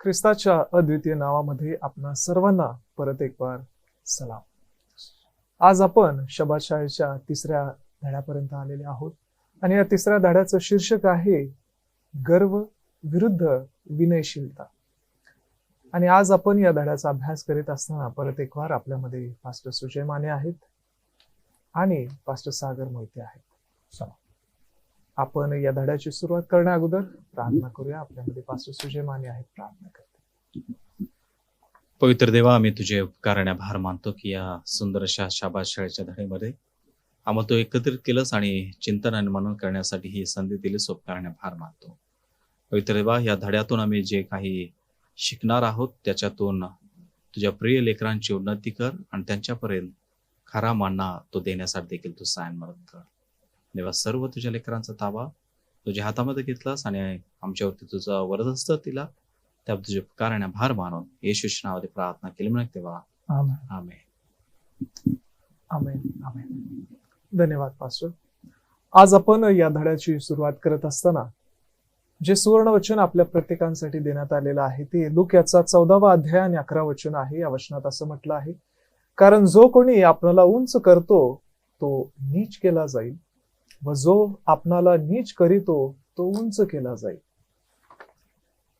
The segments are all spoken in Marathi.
ख्रिस्ताच्या अद्वितीय नावामध्ये आपणा सर्वांना परत एक बार सलाम. आज आपण शब्बात शाळेच्या तिसऱ्या धड्यापर्यंत आलेले आहोत आणि या तिसऱ्या धड्याचं शीर्षक आहे गर्व विरुद्ध विनयशीलता. आणि आज आपण या धड्याचा अभ्यास करीत असताना परत एक वार आपल्यामध्ये पास्टर सुजय माने आहेत आणि पास्टर सागर मोहिते आहेत. आपण या धड्याची सुरुवात करण्या अगोदर प्रार्थना करूया. आपल्यामध्ये पास्टर सुजय माने आहेत, प्रार्थना करते. पवित्र देवा, आम्ही तुझे उपकार आभार मानतो की या सुंदर अशा शाबात शाळेच्या धड्यामध्ये आम्हाला तो एकत्रित केलंस आणि चिंतन आणि मनन करण्यासाठी ही संधी दिलीस. उपकार आभार मानतो पवित्र देवा. या धड्यातून आम्ही जे काही शिकणार आहोत त्याच्यातून तुझ्या प्रिय लेकरांची उन्नती कर आणि त्यांच्यापर्यंत खरा मानना तो देण्यासाठी देखील तू सायन मदत कर. देवा, सर्व तुझ्या लेकरांचा ताबा तुझ्या हातामध्ये घेतलास आणि आमच्यावरती तुझा वरदहस्त दिला. त्या तुझे उपकार आणि आभार मानून येशूच्या नावाने प्रार्थना केली म्हणून तेव्हा आमेन. आमेन. आमेन. धन्यवाद पास्टर. आज आपण या धड्याची सुरुवात करत असताना जे सुवर्ण वचन आपल्या प्रत्येकांसाठी देण्यात आलेलं आहे ते लूक याचा 14वा अध्याय आणि 11 वचन आहे. या वचनात असं म्हटलं आहे, कारण जो कोणी आपणाला उंच करतो तो नीच केला जाईल व जो आपणाला नीच करीतो तो उंच केला जाईल.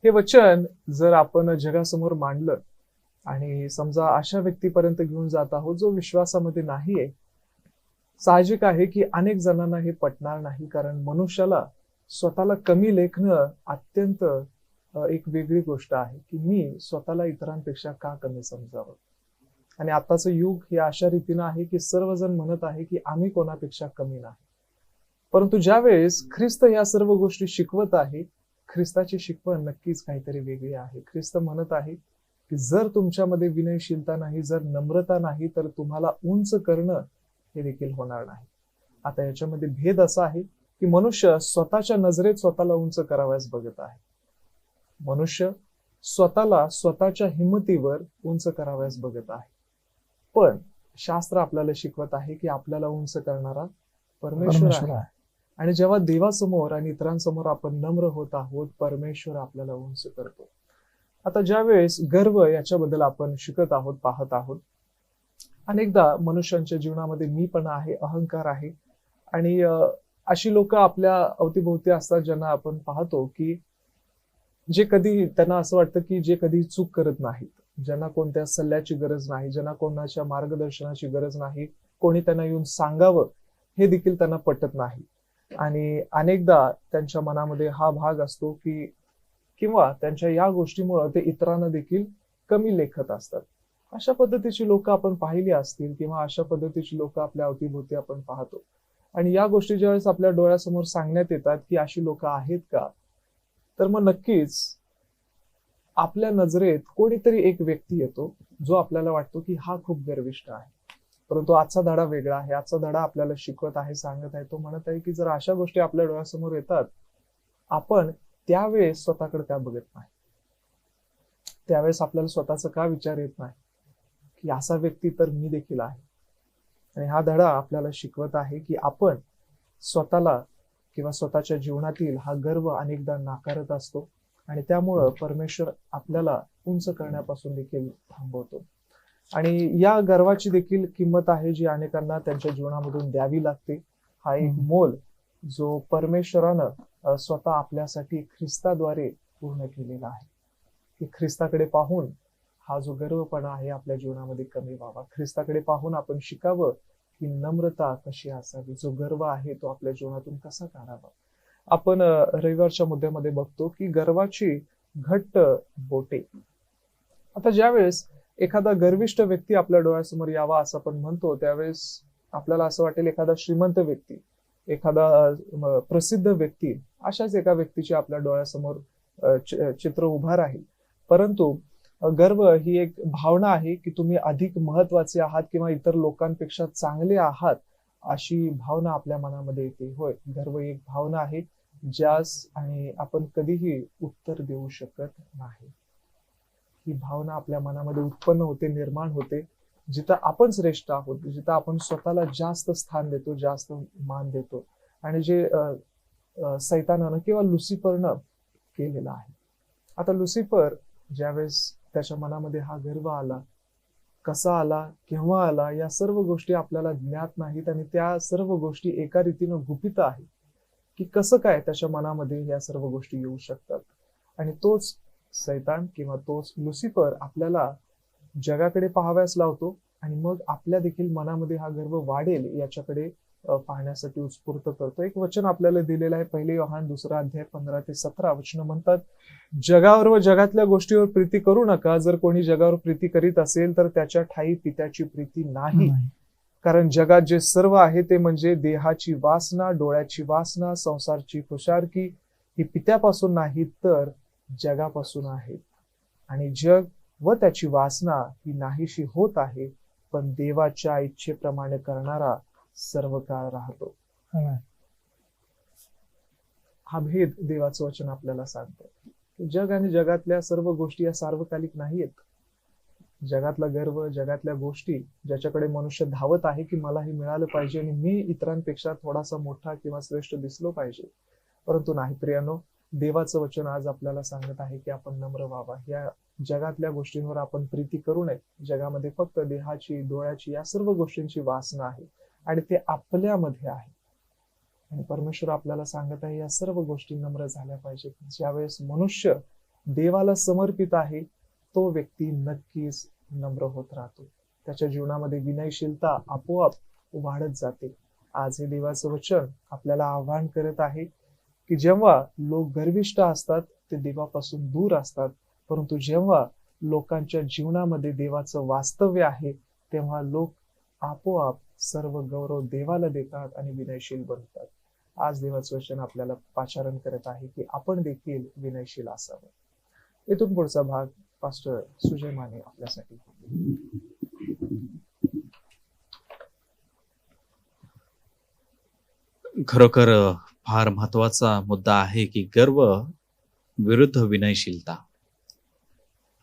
हे वचन जर आपण जगासमोर मांडलं आणि समजा अशा व्यक्तीपर्यंत घेऊन जात आहोत जो विश्वासामध्ये नाहीये, साहजिक आहे की अनेक जणांना हे पटणार नाही. कारण मनुष्याला स्वतःला कमी लेखणं अत्यंत एक वेगळी गोष्ट आहे की मी स्वतःला इतरांपेक्षा का कमी समजावं. आणि आताचं युग हे अशा रीतीनं आहे की सर्वजण म्हणत आहे की आम्ही कोणापेक्षा कमी नाही. परंतु ज्यावेळेस ख्रिस्त या सर्व गोष्टी शिकवत आहे, ख्रिस्ताची शिकवण नक्कीच काहीतरी वेगळी आहे. ख्रिस्त म्हणत आहे की जर तुमच्यामध्ये विनयशीलता नाही, जर नम्रता नाही, तर तुम्हाला उंच करणं हे देखील होणार नाही. आता याच्यामध्ये भेद असा आहे की मनुष्य स्वतःच्या नजरेत स्वतःला उंच करावयास बघत आहे. मनुष्य स्वतःला स्वतःच्या हिंमतीवर उंच करावयास बघत आहे. पण शास्त्र आपल्याला शिकवत आहे की आपल्याला उंच करणारा परमेश्वर आहे. आणि जेव्हा देवासमोर आणि इतरांसमोर आपण नम्र होत आहोत, परमेश्वर आपल्याला उंच करतो. आता ज्या वेळेस गर्व याच्याबद्दल आपण शिकत आहोत, पाहत आहोत, अनेकदा मनुष्यांच्या जीवनामध्ये मीपणा आहे, अहंकार आहे आणि अशी लोक आपल्या अवतीभोवती असतात ज्यांना आपण पाहतो की जे कधी त्यांना असं वाटतं की जे कधी चूक करत नाहीत, ज्यांना कोणत्या सल्ल्याची गरज नाही, ज्यांना कोणाच्या मार्गदर्शनाची गरज नाही, कोणी त्यांना येऊन सांगावं हे देखील त्यांना पटत नाही. आणि अनेकदा त्यांच्या मनामध्ये हा भाग असतो की किंवा त्यांच्या या गोष्टीमुळे ते इतरांना देखील कमी लेखत असतात. अशा पद्धतीची लोक आपण पाहिली असतील किंवा अशा पद्धतीची लोक आपल्या अवतीभोवती आपण पाहतो. आणि या गोष्टी ज्यावेळेस आपल्या डोळ्यासमोर सांगण्यात येतात की अशी लोक आहेत का, तर मग नक्कीच आपल्या नजरेत कोणीतरी एक व्यक्ती येतो जो आपल्याला वाटतो की हा खूप गर्विष्ठ आहे. परंतु आजचा धडा वेगळा आहे. आजचा धडा आपल्याला शिकवत आहे, सांगत आहे. तो म्हणत आहे की जर अशा गोष्टी आपल्या डोळ्यासमोर येतात, आपण त्यावेळेस स्वतःकडे का बघत नाही, त्यावेळेस आपल्याला स्वतःचा का विचार येत नाही की असा व्यक्ती तर मी देखील आहे. आणि हा धडा आपल्याला शिकवत आहे की आपण स्वतःला किंवा स्वतःच्या जीवनातील हा गर्व अनेकदा नाकारत असतो आणि त्यामुळं परमेश्वर आपल्याला उंच करण्यापासून देखील थांबवतो. आणि या गर्वाची देखील किंमत आहे जी अनेकांना त्यांच्या जीवनामधून द्यावी लागते. हा एक मोल जो परमेश्वरानं स्वतः आपल्यासाठी ख्रिस्ताद्वारे पूर्ण केलेला आहे की ख्रिस्ताकडे पाहून हा जो गर्वपणा आहे आपल्या जीवनामध्ये कमी व्हावा. ख्रिस्ताकडे पाहून आपण शिकावं की नम्रता कशी असावी, जो गर्व आहे तो आपल्या जीवनातून कसा काढावा. आपण रविवारच्या मुद्द्यामध्ये बघतो की गर्वाची घट्ट बोटे. आता ज्यावेळेस एखादा गर्विष्ठ व्यक्ती आपल्या डोळ्यासमोर यावा असं आपण म्हणतो, त्यावेळेस आपल्याला असं वाटेल एखादा श्रीमंत व्यक्ती, एखादा प्रसिद्ध व्यक्ती, अशाच एका व्यक्तीची आपल्या डोळ्यासमोर चित्र उभा राहील. परंतु गर्व ही एक भावना आहे की तुम्ही अधिक महत्वाचे आहात किंवा इतर लोकांपेक्षा चांगले आहात, अशी भावना आपल्या मनामध्ये येते. होय, गर्व एक भावना आहे ज्यास आणि आपण कधीही उत्तर देऊ शकत नाही. ही भावना आपल्या मनामध्ये उत्पन्न होते, निर्माण होते, जिथं आपण श्रेष्ठ आहोत, जिथं आपण स्वतःला जास्त स्थान देतो, जास्त मान देतो. आणि जे सैतानानं किंवा लुसिफरनं केलेलं आहे. आता लुसिफर ज्यावेळेस त्याच्या मनामध्ये हा गर्व आला, कसा आला, केव्हा आला, या सर्व गोष्टी आपल्याला ज्ञात नाहीत आणि त्या सर्व गोष्टी एका रीतीनं गुपित आहे की कसं काय त्याच्या मनामध्ये या सर्व गोष्टी येऊ शकतात. आणि तोच सैतान किंवा तोच लुसिफर आपल्याला जगाकडे पाहाव्यास लावतो आणि मग आपल्या देखील मनामध्ये हा गर्व वाढेल याच्याकडे पाहण्यासाठी उत्स्फूर्त करतो. एक वचन आपल्याला दिलेलं आहे, 1 योहान 2 अध्याय 15 ते 17 वचन म्हणतात, जगावर व जगातल्या गोष्टीवर प्रीती करू नका. जर कोणी जगावर प्रीती करीत असेल तर त्याच्या ठायी पित्याची प्रीती नाही. कारण जगात जे सर्व आहे ते म्हणजे देहाची वासना, डोळ्याची वासना, संसारची खुशारकी ही पित्यापासून नाही तर जगापासून आहेत. आणि जग व त्याची वासना ही नाहीशी होत आहे, पण देवाच्या इच्छेप्रमाणे करणारा सर्व काळ राहतो. हा भेद देवाचं वचन आपल्याला सांगतं. जग आणि जगातल्या सर्व गोष्टी या सार्वकालिक नाहीयेत. जगातला गर्व, जगातल्या गोष्टी ज्याच्याकडे मनुष्य धावत आहे की मला हे मिळालं पाहिजे आणि मी इतरांपेक्षा थोडासा मोठा किंवा श्रेष्ठ दिसलो पाहिजे, परंतु नाही प्रियानो, देवाचं वचन आज आपल्याला सांगत आहे की आपण नम्र व्हावा. या जगातल्या गोष्टींवर आपण प्रीती करू नये. जगामध्ये फक्त देहाची, डोळ्याची या सर्व गोष्टींची वासना आहे आणि ते आपल्यामध्ये आहे. आणि परमेश्वर आपल्याला सांगत आहे या सर्व गोष्टी नम्र झाल्या पाहिजेत. ज्यावेळेस मनुष्य देवाला समर्पित आहे तो व्यक्ती नक्कीच नम्र होत राहतो. त्याच्या जीवनामध्ये विनयशीलता आपोआप वाढत जाते. आज हे देवाचं वचन आपल्याला आव्हान करत आहे की जेव्हा लोक गर्विष्ठ असतात ते देवापासून दूर असतात, परंतु जेव्हा लोकांच्या जीवनामध्ये देवाचं वास्तव्य आहे तेव्हा लोक आपोआप सर्व गौरव देवाला देतात आणि विनयशील बनतात. आज देवाचं वचन आपल्याला पाचारण करत आहे की आपण देखील विनयशील असावं. इथून पुढचा भाग पास्टर सुजय माने आपल्यासाठी. खरोखर फार महत्वाचा मुद्दा आहे की गर्व विरुद्ध विनयशीलता.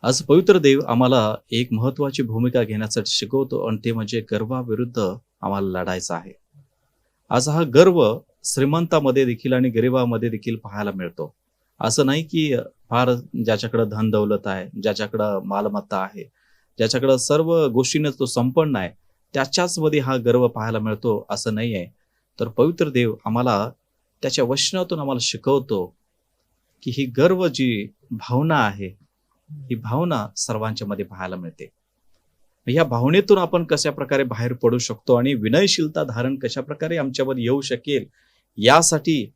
आज पवित्र देव आम्हाला एक महत्वाची भूमिका घेण्यासाठी शिकवतो आणि ते म्हणजे गर्वाविरुद्ध आम्हाला लढायचं आहे. आज हा गर्व श्रीमंतामध्ये देखील आणि गरिबामध्ये देखील पाहायला मिळतो. असं नाही की फार ज्याच्याकडं धन दौलत आहे, ज्याच्याकडं मालमत्ता आहे, ज्याच्याकडं सर्व गोष्टीने तो संपन्न आहे, त्याच्याच मध्ये हा गर्व पाहायला मिळतो असं नाही आहे. तर पवित्र देव आम्हाला त्याच्या वचनातून आम्हाला शिकवतो की ही गर्व जी भावना आहे ही भावना सर्वांच्या मध्ये पाहायला मिळते. या भावनेतून आपण कशा प्रकारे बाहेर पडू शकतो आणि विनयशीलता धारण कशा प्रकारे आमच्यावर येऊ शकेल यासाठी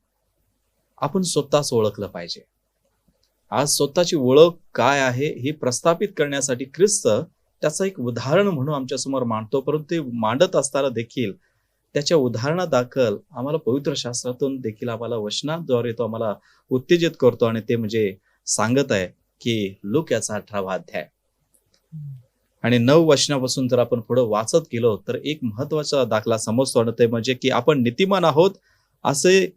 आपण स्वतःच ओळखलं पाहिजे. आज स्वतःची ओळख काय आहे हे प्रस्थापित करण्यासाठी ख्रिस्त त्याचं एक उदाहरण म्हणून आमच्या समोर मांडतो, परंतु ते मांडत असताना देखील त्याच्या उदाहरणादाखल आम्हाला पवित्र शास्त्रातून देखील आम्हाला वचनाद्वारे तो आम्हाला उत्तेजित करतो आणि ते म्हणजे सांगत आहे की लूक याचा 18वा अध्याय आणि 9 वचनापासून जर आपण पुढे वाचत गेलो तर एक महत्वाचा दाखला समजतो आणि ते म्हणजे की आपण नीतिमान आहोत असे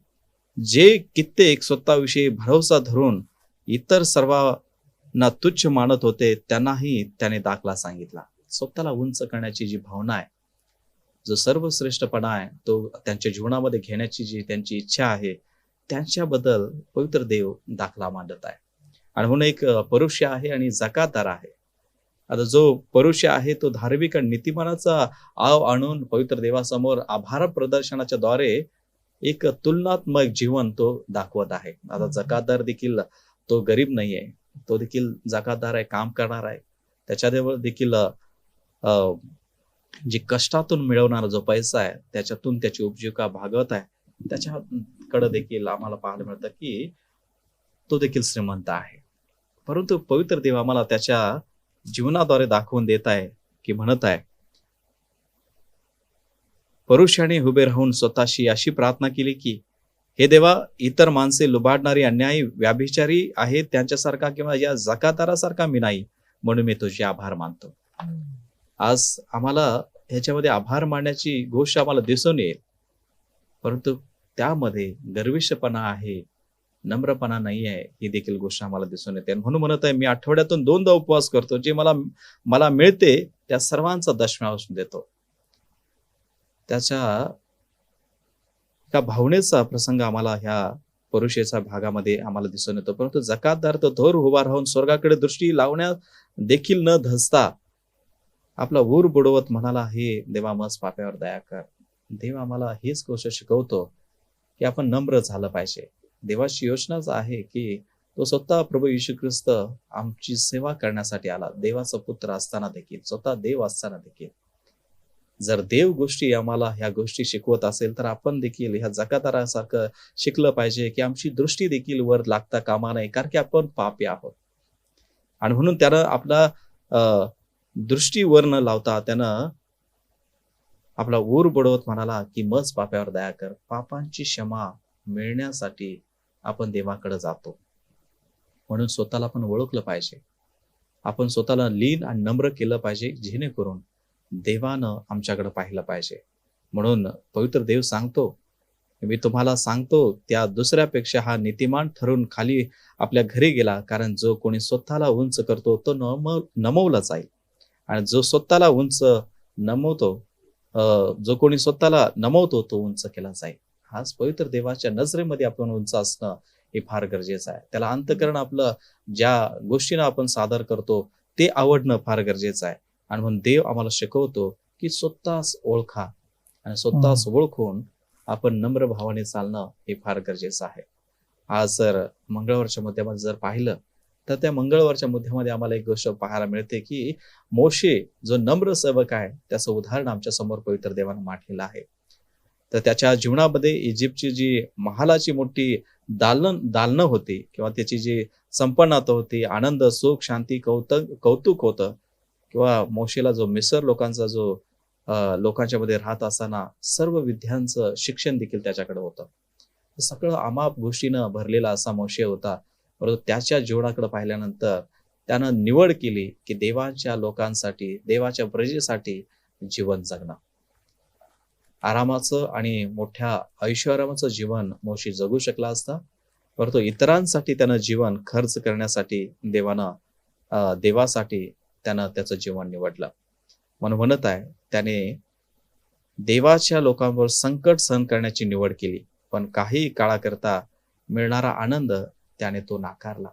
जे कित्येक स्वतःविषयी भरोसा धरून इतर सर्वांना तुच्छ मानत होते त्यांनाही त्याने दाखला सांगितला. स्वतःला उंच करण्याची जी भावना आहे, जो सर्वश्रेष्ठपणा आहे तो त्यांच्या जीवनामध्ये घेण्याची जी त्यांची इच्छा आहे त्यांच्याबद्दल पवित्र देव दाखला मांडत आहे. आणि म्हणून एक परुष्य आहे आणि जकातदार आहे. आता जो परुष्य आहे तो धार्मिक आणि नीतिमानाचा आव आणून पवित्र देवासमोर आभार प्रदर्शनाच्या द्वारे एक तुलनात्मक जीवन तो दाखवत आहे. आता जकातदार देखील तो गरीब नाही आहे, तो देखील जकातदार आहे, काम करणार आहे. त्याच्यावर देखील जे कष्टातून मिळवणारा जो पैसा आहे त्याच्यातून त्याची उपजीविका भागवत आहे. त्याच्याकडे देखील आम्हाला पाहायला मिळतं की तो देखील श्रीमंत आहे. परंतु पवित्र देव आम्हाला त्याच्या जीवनाद्वारे दाखवून देत आहे की म्हणत आहे, परुषाने उभे राहून स्वतःशी अशी प्रार्थना केली की हे देवा, इतर माणसे लुबाडणारी, अन्यायी, व्याभिचारी आहेत त्यांच्यासारखा किंवा या जकातदारासारखा मी नाही, म्हणून मी तुझे आभार मानतो. आज आम्हाला ह्याच्यामध्ये आभार मानण्याची गोष्ट आम्हाला दिसून येईल, परंतु त्यामध्ये गर्विष्ठपणा आहे, नम्रपणा नाही आहे ही देखील गोष्ट आम्हाला दिसून येते. म्हणून म्हणत आहे मी आठवड्यातून 2दा उपवास करतो, जे मला मिळते त्या सर्वांचा दशमांश देतो. त्याच्या भावनेचा प्रसंग आम्हाला ह्या परुषेच्या भागामध्ये आम्हाला दिसून येतो. परंतु जकातदार तो थोर उभा राहून स्वर्गाकडे दृष्टी लावण्या देखील न धसता आपला ऊर बुडवत म्हणाला, हे देवा मज पाप्यावर दया कर. देव आम्हाला हेच गोष्ट शिकवतो की आपण नम्र झालं पाहिजे. देवाची योजनाच आहे की तो स्वतः प्रभू येशू ख्रिस्त आमची सेवा करण्यासाठी आला. देवाचा पुत्र असताना देखील, स्वतः देव असताना देखील. जर देव गोष्टी आम्हाला ह्या गोष्टी शिकवत असेल तर आपण देखील ह्या जकातदारासारखं शिकलं पाहिजे की आमची दृष्टी देखील वर लागता कामा नये, कारण की आपण पापी आहोत. आणि म्हणून त्यानं आपला दृष्टी वर न लावता त्यानं आपला ऊर बुडवत म्हणाला की मज पाप्यावर दया कर. पापांची क्षमा मिळण्यासाठी आपण देवाकडे जातो. म्हणून स्वतःला आपण ओळखलं पाहिजे. आपण स्वतःला लीन आणि नम्र केलं पाहिजे, जेणेकरून देवानं आमच्याकडे पाहिलं पाहिजे. म्हणून पवित्र देव सांगतो, मी तुम्हाला सांगतो त्या दुसऱ्यापेक्षा हा नीतिमान ठरून खाली आपल्या घरी गेला, कारण जो कोणी स्वतःला उंच करतो तो नमवला जाईल, आणि जो स्वतःला उंच नमवतो जो कोणी स्वतःला नमवतो तो उंच केला जाईल. हाच पवित्र देवाच्या नजरेमध्ये आपण उंच असणं हे फार गरजेचं आहे. त्याला अंतःकरण आपलं ज्या गोष्टीनं आपण सादर करतो ते आवडणं फार गरजेचं आहे. आणि म्हणून देव आम्हाला शिकवतो की स्वतःच ओळखा, आणि स्वतःच ओळखून आपण नम्र भावाने चालणं हे फार गरजेचं आहे. आज जर मंगळवारच्या मुद्द्यामध्ये जर पाहिलं तर त्या मंगळवारच्या मुद्द्यामध्ये आम्हाला एक गोष्ट पाहायला मिळते की मोशे जो नम्र सेवक आहे त्याचं उदाहरण आमच्या समोर पवित्र देवानं मांडलेलं आहे. तर त्याच्या जीवनामध्ये इजिप्तची जी महालाची मोठी दालनं होती, किंवा त्याची जी संपन्नता होती, आनंद, सुख, शांती, कौतुक होतं, किंवा मोशेला जो मिसर लोकांचा जो लोकांच्या मध्ये राहत असताना सर्व विद्यांचं शिक्षण देखील त्याच्याकडे होतं. सगळं अमाप गोष्टीनं भरलेला असा मोशे होता. परंतु त्याच्या जीवनाकडे पाहिल्यानंतर त्यानं निवड केली की देवाच्या लोकांसाठी, देवाच्या प्रजेसाठी जीवन जगणं. आरामाचं आणि मोठ्या ऐशोआरामाचं जीवन मोशे जगू शकला असता, परंतु इतरांसाठी त्यानं जीवन खर्च करण्यासाठी देवासाठी त्यानं त्याचं जीवन निवडलं. म्हणून म्हणत आहे, त्याने देवाच्या लोकांवर संकट सहन करण्याची निवड केली, पण काही काळाकरता मिळणारा आनंद त्याने तो नाकारला.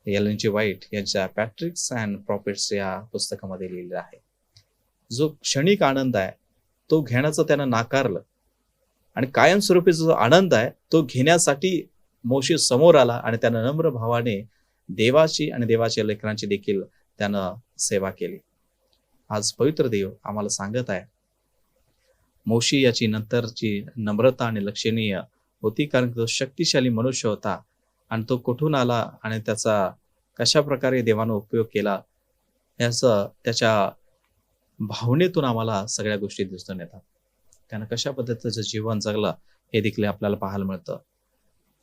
एलन जी व्हाईट यांच्या पॅट्रिक्स अँड प्रॉफिट्स या पुस्तकामध्ये लिहिलेलं आहे. जो क्षणिक आनंद आहे तो घेण्याचं त्यानं नाकारलं, आणि कायमस्वरूपी जो आनंद आहे तो घेण्यासाठी मोशे समोर आला, आणि त्यानं नम्र भावाने देवाची आणि देवाच्या लेकरांची देखील त्यानं सेवा केली. आज पवित्र देव आम्हाला सांगत आहे, मोशे याची नंतरची नम्रता आणि लक्षणीय होती, कारण तो शक्तिशाली मनुष्य होता, आणि तो कुठून आला आणि त्याचा कशा प्रकारे देवानं उपयोग केला याचं त्याच्या भावनेतून आम्हाला सगळ्या गोष्टी दिसून येतात. त्यानं कशा पद्धतीचं जीवन जगलं हे देखील आपल्याला पाहायला मिळतं.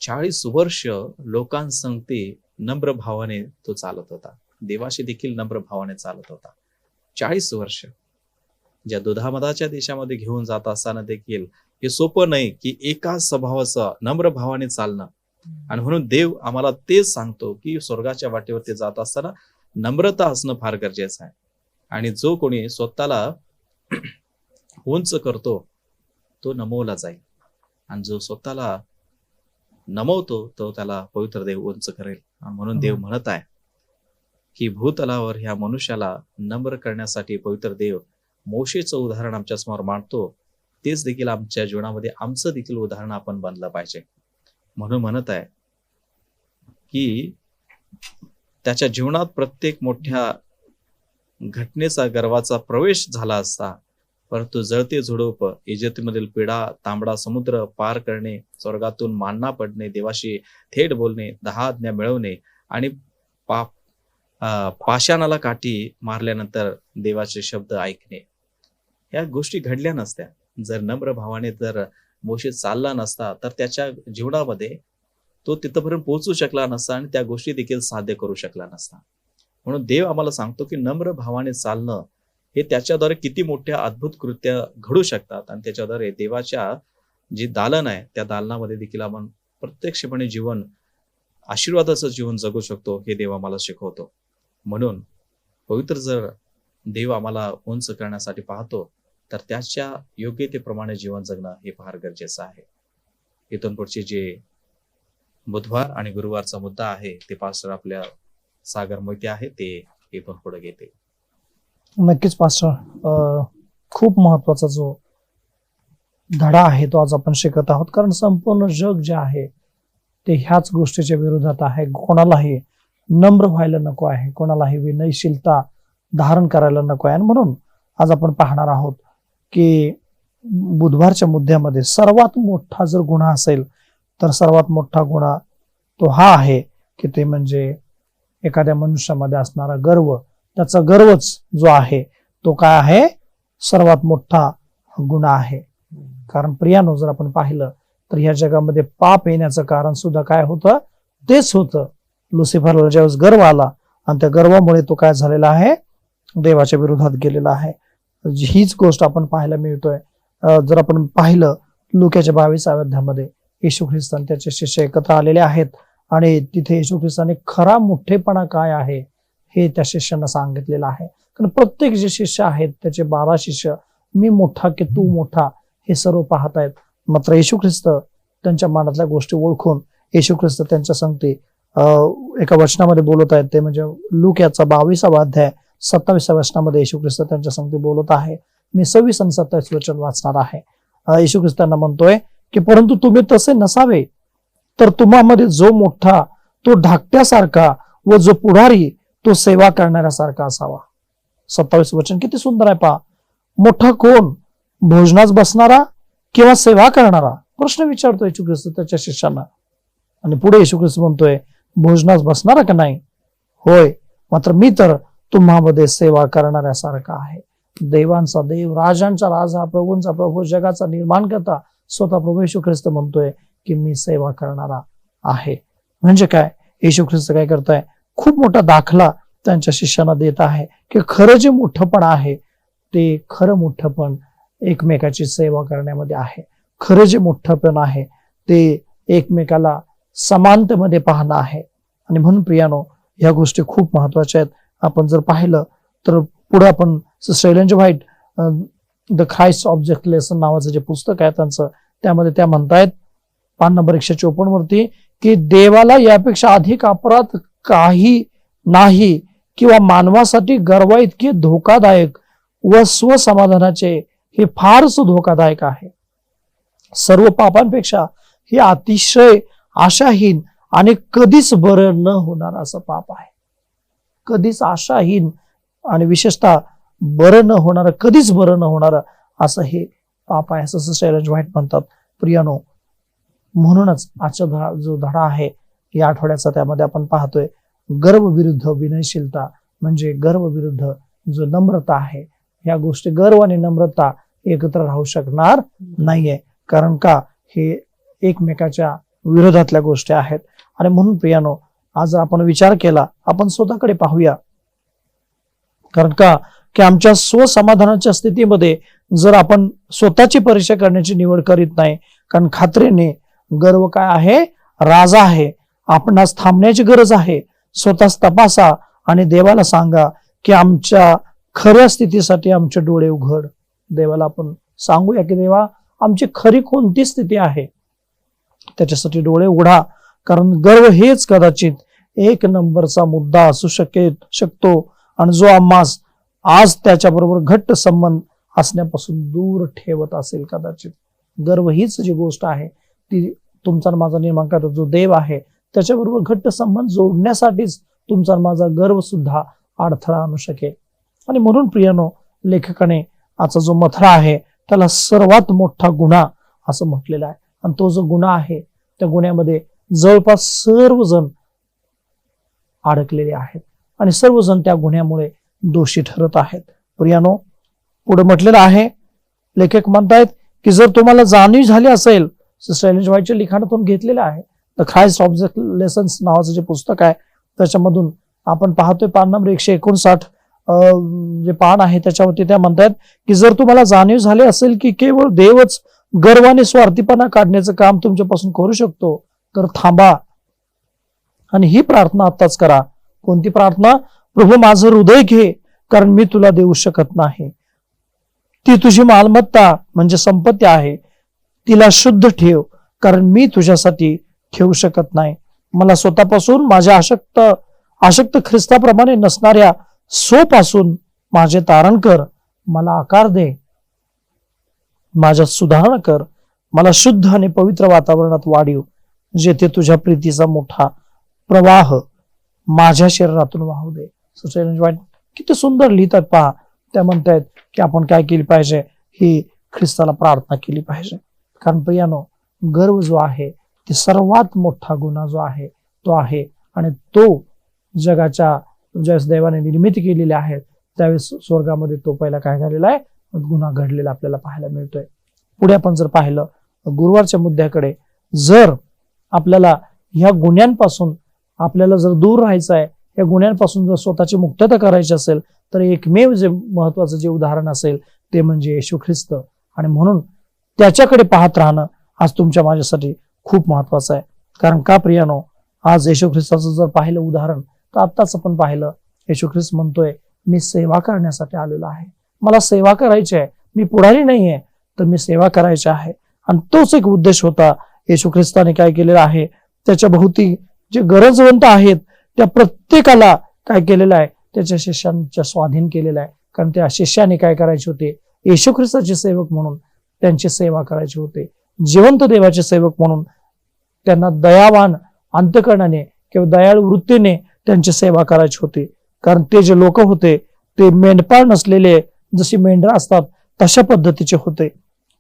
40 वर्ष लोकांसंगती नम्र भावाने तो चालत होता, देवाशी देखील नम्र भावाने चालत होता. 40 वर्ष ज्या दुधामधाच्या देशामध्ये घेऊन जात असताना देखील हे सोपं नाही की एकाच स्वभावाचं नम्र भावाने चालणं. आणि म्हणून देव आम्हाला तेच सांगतो की स्वर्गाच्या वाटेवरती जात असताना नम्रता असणं फार गरजेचं आहे. आणि जो कोणी स्वतःला उंच करतो तो नमवला जाईल, आणि जो स्वतःला नमवतो तो त्याला पवित्र देव उंच करेल. म्हणून देव म्हणत आहे की भूतलावर ह्या मनुष्याला नम्र करण्यासाठी पवित्र देव मोशेचं उदाहरण आमच्या समोर मांडतो. तेच देखील आमच्या जीवनामध्ये आमचं देखील उदाहरण आपण बनलं पाहिजे. म्हणून म्हणत आहे की त्याच्या जीवनात प्रत्येक मोठ्या घटनेचा गर्वाचा प्रवेश झाला असता, परंतु जळते झुडूप, इजिप्तमधील पिढा, तांबडा समुद्र पार करणे, स्वर्गातून मान्ना पडणे, देवाशी थेट बोलणे, 10 आज्ञा मिळवणे, आणि पाषाणाला काठी मारल्यानंतर देवाचे शब्द ऐकणे, या गोष्टी घडल्या नसत्या जर नम्र भावाने जर मोशे चालला नसता, तर त्याच्या जीवनामध्ये तो तिथपर्यंत पोहोचू शकला नसता आणि त्या गोष्टी देखील साध्य करू शकला नसता. म्हणून देव आम्हाला सांगतो की नम्र भावाने चालणं हे त्याच्याद्वारे किती मोठ्या अद्भुत कृत्य घडू शकतात, आणि त्याच्याद्वारे देवाच्या जी दालन आहे त्या दालनामध्ये देखील आपण प्रत्यक्षपणे जीवन, आशीर्वादाचं जीवन जगू शकतो हे देव आम्हाला शिकवतो. म्हणून पवित्र जर देव आम्हाला उंच करण्यासाठी पाहतो तर त्याच्या योग्यतेप्रमाणे जीवन जगणं हे फार गरजेचं आहे. इथून पुढचे जे बुधवार आणि गुरुवारचा मुद्दा आहे ते पास्टर आपल्या सागर मोहिते आहे ते इथून पुढे घेते. नक्कीच पास्टर, खूप महत्वाचा जो धडा आहे तो आज आपण शिकत आहोत. कारण संपूर्ण जग जे आहे ते ह्याच गोष्टीच्या विरोधात आहे. कोणालाही नम्र व्हायला नको आहे, कोणालाही विनयशीलता धारण करायला नको आहे. आणि म्हणून आज आपण पाहणार आहोत की बुधवारच्या मुद्द्यामध्ये सर्वात मोठा जर गुन्हा असेल तर सर्वात मोठा गुन्हा तो हा आहे की ते म्हणजे एखाद्या मनुष्यामध्ये असणारा गर्व. त्याचा गर्वच जो आहे तो काय आहे, सर्वात मोठा गुन्हा आहे. कारण प्रियानो, जर आपण पाहिलं तर ह्या जगामध्ये पाप येण्याचं कारण सुद्धा काय होतं, तेच होतं. लुसिफरला ज्यावेळेस गर्व आला आणि त्या गर्वामुळे तो काय झालेला आहे, देवाच्या विरोधात गेलेला आहे. हीच गोष्ट आपण पाहायला मिळतोय. जर आपण पाहिलं लुक्याच्या 22व्या अध्यायामध्ये येशू ख्रिस्त आणि त्याचे शिष्य एकत्र आलेले आहेत आणि तिथे येशू ख्रिस्ताने खरा मोठेपणा काय आहे हे त्या शिष्यांना सांगितलेलं आहे. कारण प्रत्येक जे शिष्य आहेत त्याचे 12 शिष्य, मी मोठा की तू मोठा हे सर्व पाहत आहेत. मात्र येशू ख्रिस्त त्यांच्या मनातल्या गोष्टी ओळखून येशू ख्रिस्त त्यांच्या संगती एका वचनामध्ये बोलत आहेत. ते म्हणजे लुक्याचा 22वा अध्याय 27व्या वचनामध्ये येशू ख्रिस्त त्यांच्या संगती बोलत आहे. मी 26 आणि 27 वचन वाचणार आहे. येशू ख्रिस्तांना म्हणतोय की परंतु तुम्ही तसे नसावे, तर तुम्हामध्ये जो मोठा तो धाकट्यासारखा व जो पुढारी तो सेवा करणाऱ्यासारखा असावा. 27 वचन किती सुंदर आहे पहा. मोठा कोण, भोजनास बसणारा किंवा सेवा करणारा? प्रश्न विचारतो येशू ख्रिस्त त्याच्या शिष्यांना. आणि पुढे येशू ख्रिस्त म्हणतोय, भोजनास बसणारा का नाही? होय, मात्र मी तर तुम्हामध्ये सेवा करणाऱ्यासारखा आहे. देवांचा देव, राजांचा राजा, प्रभूंचा प्रभू, जगाचा निर्माण करता स्वतः प्रभू येशू ख्रिस्त म्हणतोय की मी सेवा करणारा आहे. म्हणजे काय, येशू ख्रिस्त काय करताय, खूप मोठा दाखला त्यांच्या शिष्यांना देत आहे की खरं जे मोठंपण आहे ते खरं मोठंपण एकमेकाची सेवा करण्यामध्ये आहे. खरं जे मोठंपण आहे ते एकमेकाला समानतेमध्ये पाहणं आहे. आणि म्हणून प्रियानो, ह्या गोष्टी खूप महत्वाच्या आहेत. आपण जर पाहिलं तर पुढे आपण sister Ellen G White the Christ object lesson नावाचं जे पुस्तक आहे त्यांचं, त्यामध्ये त्या म्हणतायत पान नंबर 154 वरती की देवाला यापेक्षा अधिक अपराध काही नाही किंवा मानवासाठी गर्वा इतके धोकादायक व स्वसमाधानाचे हे फारच धोकादायक आहे. सर्व पापांपेक्षा हे अतिशय आशाहीन आणि कधीच बरं न होणार असं पाप आहे. कधीच आशाहीन आणि विशेषतः बरं न होणार, कधीच बरं न होणार असं हे पाप आहे, असं सिस्टर एलेन जी व्हाईट म्हणतात. प्रियानो, म्हणूनच आजचा जो धडा आहे या आठवड्याचा, त्यामध्ये आपण पाहतोय गर्व विरुद्ध विनयशीलता, म्हणजे गर्व विरुद्ध जो नम्रता आहे. ह्या गोष्टी, गर्व आणि नम्रता एकत्र राहू शकणार नाहीये. कारण का, हे एकमेकाच्या विरोधातल्या गोष्टी आहेत. आणि म्हणून प्रियानो, आज आपण विचार केला, आपण स्वतःकडे पाहूया. कारण का की आमच्या स्वसमाधानाच्या स्थितीमध्ये जर आपण स्वतःची परीक्षा करण्याची निवड करीत नाही, कारण खात्रीने गर्व काय आहे, राजा आहे. आपणास थांबण्याची गरज आहे. स्वतःच तपासा आणि देवाला सांगा की आमच्या खऱ्या स्थितीसाठी आमचे डोळे उघड. देवाला आपण सांगूया की देवा, आमची खरी कोणती स्थिती आहे त्याच्यासाठी डोळे उघडा. कारण गर्व हेच कदाचित 1 नंबरचा मुद्दा असू शकतो आणि जो आम्हास आज त्याच्याबरोबर घट्ट संबंध असण्यापासून दूर ठेवत असेल. कदाचित गर्व हीच जी गोष्ट आहे ती तुमचा माझा निर्माण करतो. जो देव आहे त्याच्याबरोबर घट्ट संबंध जोडण्यासाठीच तुमचा माझा गर्व सुद्धा अडथळा आणू शकेल. आणि म्हणून प्रियानो, लेखकाने आजचा जो मथळा आहे त्याला सर्वात मोठा गुन्हा असं म्हटलेलं आहे. आणि तो जो गुन्हा आहे त्या गुन्ह्यामध्ये जवळपास सर्वजण अडकलेले आहेत आणि सर्वजण त्या गुन्ह्यामुळे दोषी ठरत आहेत. प्रियानो, पुढे म्हटलेलं आहे, लेखक म्हणतायत की जर तुम्हाला जाणीव झाली असेल, सिस्टर एलेन जी व्हाईटच्या लिखाणातून घेतलेलं आहे, द ख्राइस्ट ऑब्जेक्ट लेसन्स नावाचं जे पुस्तक आहे त्याच्यामधून आपण पाहतोय पान नंबर 159 जे पान आहे त्याच्यावरती त्या म्हणतात की जर तुम्हाला जाणीव झाली असेल की केवळ देवच गर्वाने स्वार्थीपणा काढण्याचं काम तुमच्यापासून करू शकतो, तर थांबा आणि ही प्रार्थना आत्ताच करा. कोणती प्रार्थना? प्रभू, माझं हृदय घे, कारण मी तुला देऊ शकत नाही. ती तुझी मालमत्ता म्हणजे संपत्ती आहे, तिला शुद्ध ठेव कारण मी तुझ्यासाठी ठेवू शकत नाही. मला स्वतःपासून माझ्या आशक्त ख्रिस्ताप्रमाणे नसणाऱ्या पासून माझे तारण कर. मला आकार दे, माझ्यात सुधारणा कर. मला शुद्ध आणि पवित्र वातावरणात वाढीव, जेथे तुझ्या प्रीतीचा मोठा प्रवाह माझ्या शरीरातून वाहू दे. किती सुंदर लिहितात पहा. त्या म्हणतायत की आपण काय केली पाहिजे, ही ख्रिस्ताला प्रार्थना केली पाहिजे. कारण प्रियानो, गर्व जो आहे ते सर्वात मोठा गुन्हा जो आहे तो आहे, आणि तो जगाच्या ज्यावेळेस देवाने निर्मिती केलेली आहे त्यावेळेस स्वर्गामध्ये तो पहिला काय झालेला आहे, गुन्हा घडलेला आपल्याला पाहायला मिळतोय. पुढे आपण जर पाहिलं गुरुवारच्या मुद्द्याकडे, जर आपल्याला ह्या गुन्ह्यांपासून आपल्याला जर दूर राहायचं आहे, या गुन्ह्यांपासून जर स्वतःची मुक्तता करायची असेल, तर एकमेव जे महत्वाचं जे उदाहरण असेल ते म्हणजे येशू ख्रिस्त. आणि म्हणून त्याच्याकडे पाहत राहणं आज तुमच्या माझ्यासाठी खूप महत्वाचं आहे. कारण का प्रियानो, आज येशू ख्रिस्ताचं जर पाहिलं उदाहरण, तर आत्ताच आपण पाहिलं येशू ख्रिस्त म्हणतोय, मी सेवा करण्यासाठी आलेलो आहे. मला सेवा करायची आहे. मी पुढारी नाहीये, तर मी सेवा करायची आहे. आणि तोच एक उद्देश होता. येशू ख्रिस्ताने काय केलेलं आहे, त्याच्या भोवती जे गरजवंत आहेत त्या प्रत्येकाला काय केलेलं आहे, त्याच्या शिष्यांच्या स्वाधीन केलेलं आहे. कारण त्या शिष्याने काय करायचे होते, येशू ख्रिस्ताचे सेवक म्हणून त्यांची सेवा करायची होते. जिवंत देवाचे सेवक म्हणून त्यांना दयावान अंतकरणाने किंवा दयाळू वृत्तीने त्यांची सेवा करायची होती. कारण ते जे लोक होते ते मेंढपाळ नसलेले, जशी मेंढरा असतात तशा पद्धतीचे होते.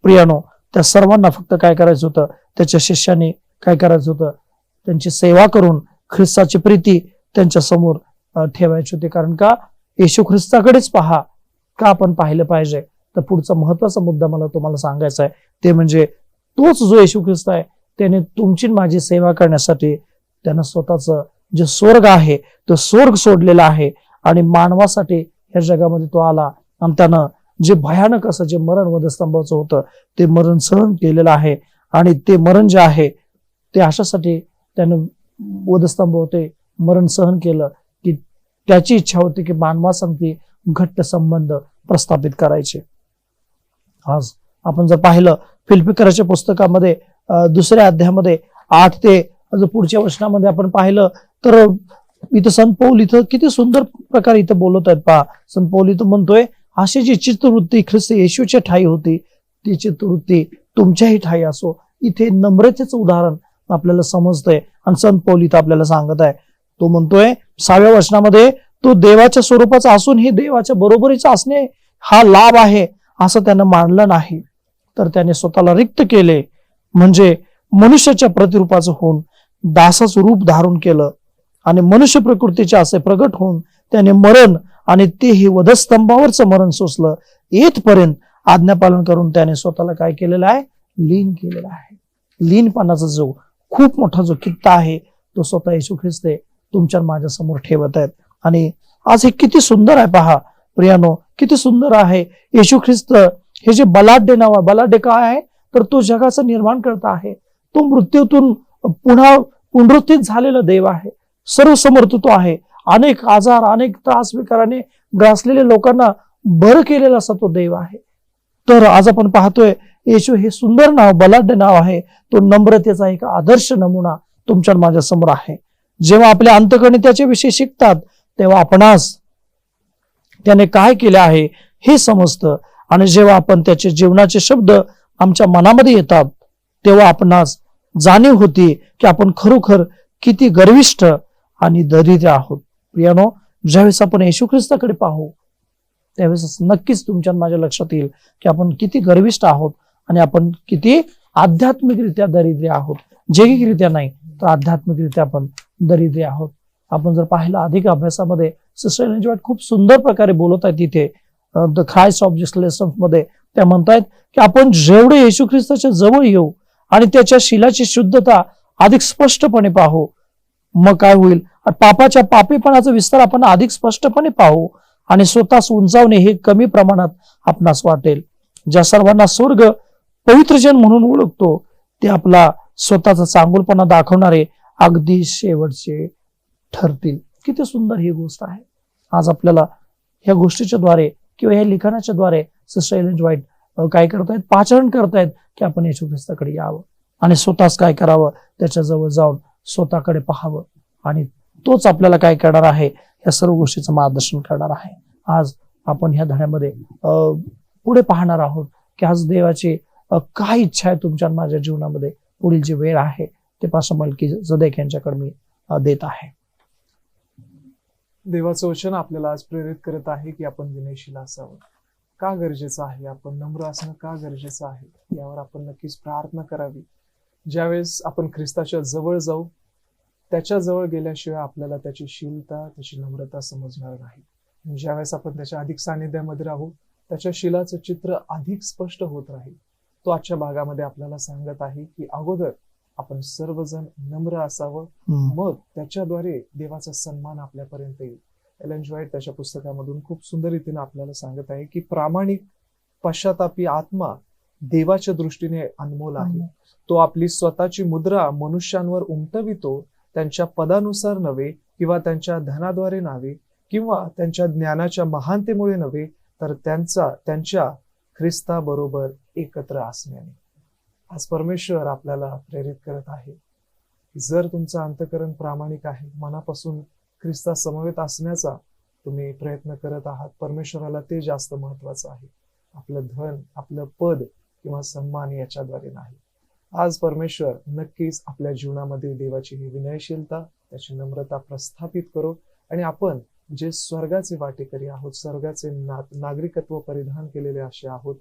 प्रियानो, त्या सर्वांना फक्त काय करायचं होतं, त्याच्या शिष्याने काय करायचं होतं, त्यांची सेवा करून ख्रिस्ताची प्रीती त्यांच्या समोर ठेवायची होती. कारण का, येशू ख्रिस्ताकडेच पहा. का आपण पाहिलं पाहिजे, तर पुढचा महत्वाचा मुद्दा मला तुम्हाला सांगायचा आहे, ते म्हणजे तोच जो येशू ख्रिस्त आहे त्याने तुमची माझी सेवा करण्यासाठी त्यानं स्वतःचं जे स्वर्ग आहे तो स्वर्ग सोडलेला आहे, आणि मानवासाठी या जगामध्ये तो आला. आणि त्यानं जे भयानक असं जे मरण वधस्तंभाचं होतं ते मरण सहन केलेलं आहे. आणि ते मरण जे आहे ते अशासाठी त्यानं वधस्तंभ होते मरण सहन केलं की त्याची इच्छा होती की मानवासंगती घट्ट संबंध प्रस्थापित करायचे. आज आपण जर पाहिलं फिलिप्पिकराच्या पुस्तकामध्ये 2ऱ्या अध्यायामध्ये 8 ते पुढच्या वचनामध्ये आपण पाहिलं, तर इथं संत पौल इथं किती सुंदर प्रकारे इथं बोलत आहेत पहा. संत पौल इथं म्हणतोय, अशी जी चित्तवृत्ती ख्रिस्त येशूच्या ठाई होती ती चित्तवृत्ती तुमच्याही ठाई असो. इथे नम्रतेचं उदाहरण आपल्याला समजतंय. आणि संत पौल इथं आपल्याला सांगत आहे, तो म्हणतोय 6व्या वचनामध्ये, तो देवाच्या स्वरूपाचा असून हे देवाच्या बरोबरीचा असणे हा लाभ आहे असं त्यानं मानलं नाही, तर त्याने स्वतःला रिक्त केले, म्हणजे मनुष्याच्या प्रतिरूपाचं होऊन दासाचं रूप धारण केलं, आणि मनुष्य प्रकृतीचे असे प्रगट होऊन त्याने मरण, आणि तेही वधस्तंभावरचं मरण सोसलं. येथपर्यंत आज्ञापालन करून त्याने स्वतःला काय केलेलं आहे, लीन केलेलं आहे. लीनपणाचा जो खूप मोठा जो कित्ता आहे तो स्वतः येशू ख्रिस्त तुमच्या माझ्या समोर ठेवत आहेत. आणि आज हे किती सुंदर आहे पहा प्रियानो, किती सुंदर आहे. येशू ख्रिस्त हे जे बलाढ्य नाव आहे, बलाढ्य काय आहे, तर तो जगाचं निर्माण करता आहे. तो मृत्यूतून पुन्हा पुनरुत्थित झालेला देव आहे. सर्व समर्थ तो आहे. अनेक आजार, अनेक त्रास विकाराने ग्रासलेल्या लोकांना बरं केलेला असा तो देव आहे. तर आज आपण पाहतोय येशू हे सुंदर नाव, बलाढ्य नाव आहे, तो नम्रतेचा एक आदर्श नमुना तुमच्या माझ्या समोर आहे. जेव्हा आपल्या अंतकरणी त्याच्याविषयी शिकतात तेव्हा आपणास त्याने काय केले आहे हे समजतं. आणि जेव्हा आपण त्याचे जीवनाचे शब्द आमच्या मनामध्ये येतात तेव्हा आपणास जाणीव होती की आपण खरोखर किती गर्विष्ठ आणि दरिद्र आहोत. प्रियानो, ज्यावेळेस आपण येशू ख्रिस्ताकडे पाहू त्यावेळेस नक्कीच तुमच्या माझ्या लक्षात येईल की आपण किती गर्विष्ठ आहोत आणि आपण किती आध्यात्मिकरित्या दरिद्री आहोत. जैगिकरित्या नाही तर आध्यात्मिकरित्या आपण दरिद्री आहोत. आपण जर पाहिलं अधिक अभ्यासामध्ये सिस्टर एलेन जी व्हाईट खूप सुंदर प्रकारे बोलत आहेत तिथे द ख्राइस्ट ऑब्जेक्ट लेसन्स मध्ये. त्या म्हणतायत की आपण जेवढे येशू ख्रिस्ताच्या जवळ येऊ आणि त्याच्या शीलाची शुद्धता अधिक स्पष्टपणे पाहू, मग काय होईल, पापाच्या पापीपणाचा विस्तार आपण अधिक स्पष्टपणे पाहू आणि स्वतःच उंचावणे हे कमी प्रमाणात आपणास वाटेल. ज्या सर्वांना स्वर्ग पवित्रजन म्हणून ओळखतो ते आपला स्वतःचा चांगुलपणा दाखवणारे अगदी शेवटचे ठरतील. किती सुंदर ही गोष्ट आहे. आज आपल्याला ह्या गोष्टीच्या द्वारे किंवा ह्या लिखाणाच्या द्वारे सिस्टर एलेन जी व्हाईट काय करतायत, पाचारण करतायत की आपण येशू ख्रिस्ताकडे यावं. आणि स्वतःच काय करावं, त्याच्याजवळ जाऊन स्वतःकडे पाहावं आणि तोच आपल्याला काय करणार आहे, या सर्व गोष्टीचं मार्गदर्शन करणार आहे. आज आपण ह्या धड्यामध्ये पुढे पाहणार आहोत की आज देवाची काय इच्छा आहे तुमच्या आणि माझ्या जीवनामध्ये. पुढील जी वेळ आहे ते पास्टर मल्कीजेदेक यांच्याकडे मी देत आहे. देवाचं वचन आपल्याला आज प्रेरित करत आहे की आपण विनयशील असावं. का गरजेचं आहे, आपण नम्र असणं का गरजेचं आहे, यावर आपण नक्कीच प्रार्थना करावी. ज्यावेळेस आपण ख्रिस्ताच्या जवळ जाऊ, त्याच्या जवळ गेल्याशिवाय आपल्याला त्याची शीलता, त्याची नम्रता समजणार नाही. ज्यावेळेस आपण त्याच्या अधिक सानिध्यामध्ये राहू, त्याच्या शीलाचं चित्र अधिक स्पष्ट होत राहील. तो आजच्या भागामध्ये आपल्याला सांगत आहे की अगोदर आपण सर्वजण नम्र असावं, मग त्याच्याद्वारे देवाचा सन्मान आपल्यापर्यंत येईल. एलन जी व्हाईट त्याच्या पुस्तकामधून खूप सुंदर रीतीने आपल्याला सांगत आहे की प्रामाणिक पश्चातापी आत्मा देवाच्या दृष्टीने अनमोल आहे. तो आपली स्वतःची मुद्रा मनुष्यांवर उमटवितो, त्यांच्या पदानुसार नव्हे किंवा त्यांच्या धनाद्वारे नव्हे किंवा त्यांच्या ज्ञानाच्या महानतेमुळे नव्हे, तर त्यांच्या ख्रिस्ताबरोबर एकत्र असण्याने. आज परमेश्वर आपल्याला प्रेरित करत आहे, जर तुमचं अंतःकरण प्रामाणिक आहे, मनापासून ख्रिस्ता समवेत असण्याचा तुम्ही प्रयत्न करत आहात, परमेश्वराला ते जास्त महत्वाचं आहे. आपलं धन, आपलं पद किंवा सन्मान याच्याद्वारे नाही. आज परमेश्वर नक्कीच आपल्या जीवनामध्ये देवाची ही विनयशीलता, त्याची नम्रता प्रस्थापित करो आणि आपण जे स्वर्गाचे वाटेकरी आहोत, स्वर्गाचे नागरिकत्व परिधान केलेले असे आहोत,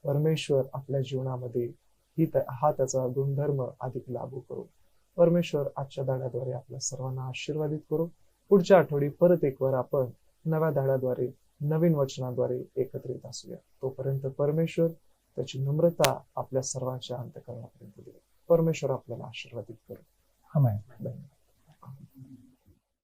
परमेश्वर आपल्या जीवनामध्ये हा त्याचा गुणधर्म अधिक लागू करू. परमेश्वर आजच्या धड्याद्वारे आपल्या सर्वांना आशीर्वादित करू. पुढच्या आठवडी परत एकवार आपण नव्या धड्याद्वारे, नवीन वचनाद्वारे एकत्रित असूया. तोपर्यंत परमेश्वर त्याची नम्रता आपल्या सर्वांच्या अंतःकरणापर्यंत देईल. परमेश्वर आपल्याला आशीर्वादित करू. आमेन. धन्यवाद.